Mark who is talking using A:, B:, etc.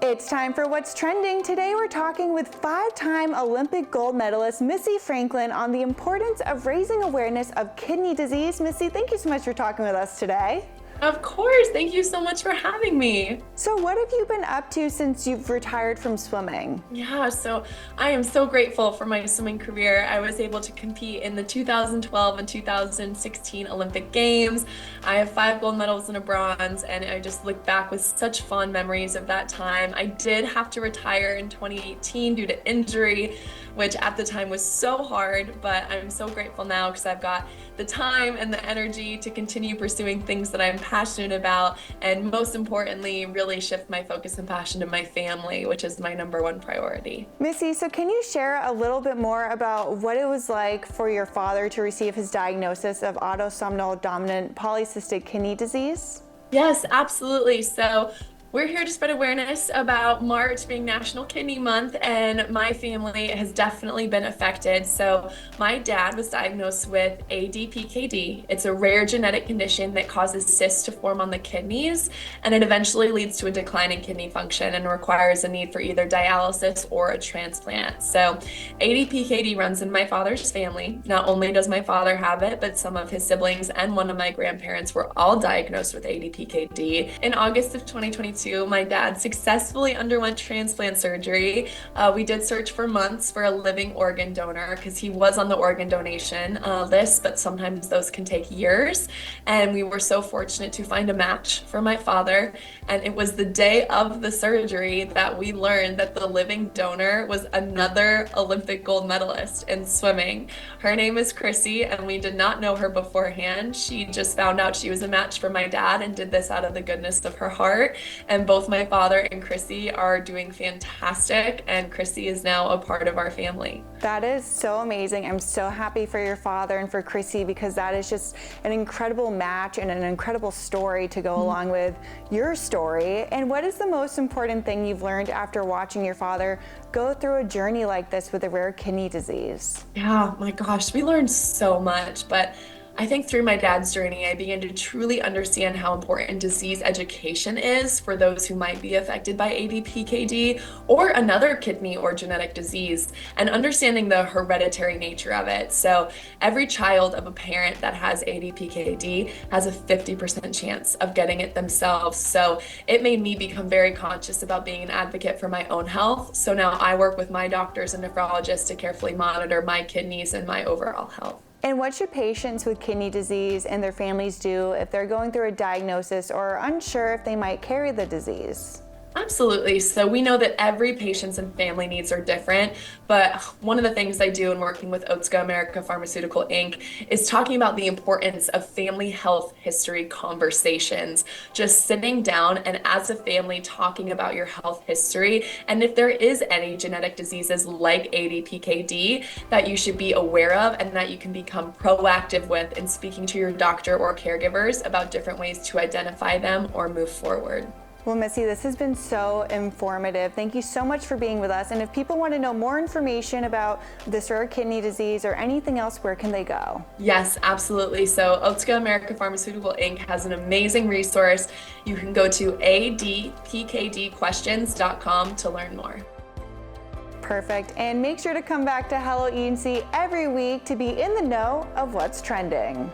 A: It's time for What's Trending. Today we're talking with five-time Olympic gold medalist Missy Franklin on the importance of raising awareness of kidney disease. Missy, thank you so much for talking with us today.
B: Of course. Thank you so much for having me.
A: So what have you been up to since you've retired from swimming?
B: Yeah, so I am so grateful for my swimming career. I was able to compete in the 2012 and 2016 Olympic Games. I have 5 gold medals and a bronze, and I just look back with such fond memories of that time. I did have to retire in 2018 due to injury, which at the time was so hard, but I'm so grateful now because I've got the time and the energy to continue pursuing things that I'm passionate about, and most importantly, really shift my focus and passion to my family, which is my #1 priority.
A: Missy, so can you share a little bit more about what it was like for your father to receive his diagnosis of autosomal dominant polycystic kidney disease?
B: Yes, absolutely. So we're here to spread awareness about March being National Kidney Month, and my family has definitely been affected. So my dad was diagnosed with ADPKD. It's a rare genetic condition that causes cysts to form on the kidneys, and it eventually leads to a decline in kidney function and requires a need for either dialysis or a transplant. So ADPKD runs in my father's family. Not only does my father have it, but some of his siblings and one of my grandparents were all diagnosed with ADPKD. In August of 2022, my dad successfully underwent transplant surgery. We did search for months for a living organ donor because he was on the organ donation list, but sometimes those can take years. And we were so fortunate to find a match for my father. And it was the day of the surgery that we learned that the living donor was another Olympic gold medalist in swimming. Her name is Chrissy, and we did not know her beforehand. She just found out she was a match for my dad and did this out of the goodness of her heart. And both my father and Chrissy are doing fantastic, and Chrissy is now a part of our family.
A: That is so amazing. I'm so happy for your father and for Chrissy, because that is just an incredible match and an incredible story to go along with your story. And what is the most important thing you've learned after watching your father go through a journey like this with a rare kidney disease?
B: Yeah, my gosh, we learned so much, but I think through my dad's journey, I began to truly understand how important disease education is for those who might be affected by ADPKD or another kidney or genetic disease, and understanding the hereditary nature of it. So every child of a parent that has ADPKD has a 50% chance of getting it themselves. So it made me become very conscious about being an advocate for my own health. So now I work with my doctors and nephrologists to carefully monitor my kidneys and my overall health.
A: And what should patients with kidney disease and their families do if they're going through a diagnosis or unsure if they might carry the disease?
B: Absolutely. So we know that every patient's and family needs are different, but one of the things I do in working with Otsuka America Pharmaceutical Inc. is talking about the importance of family health history conversations, just sitting down and as a family talking about your health history, and if there is any genetic diseases like ADPKD that you should be aware of and that you can become proactive with in speaking to your doctor or caregivers about different ways to identify them or move forward.
A: Well, Missy, this has been so informative. Thank you so much for being with us. And if people want to know more information about this rare kidney disease or anything else, where can they go?
B: Yes, absolutely. So Otsuka America Pharmaceutical Inc. has an amazing resource. You can go to adpkdquestions.com to learn more.
A: Perfect. And make sure to come back to Hello E&C every week to be in the know of what's trending.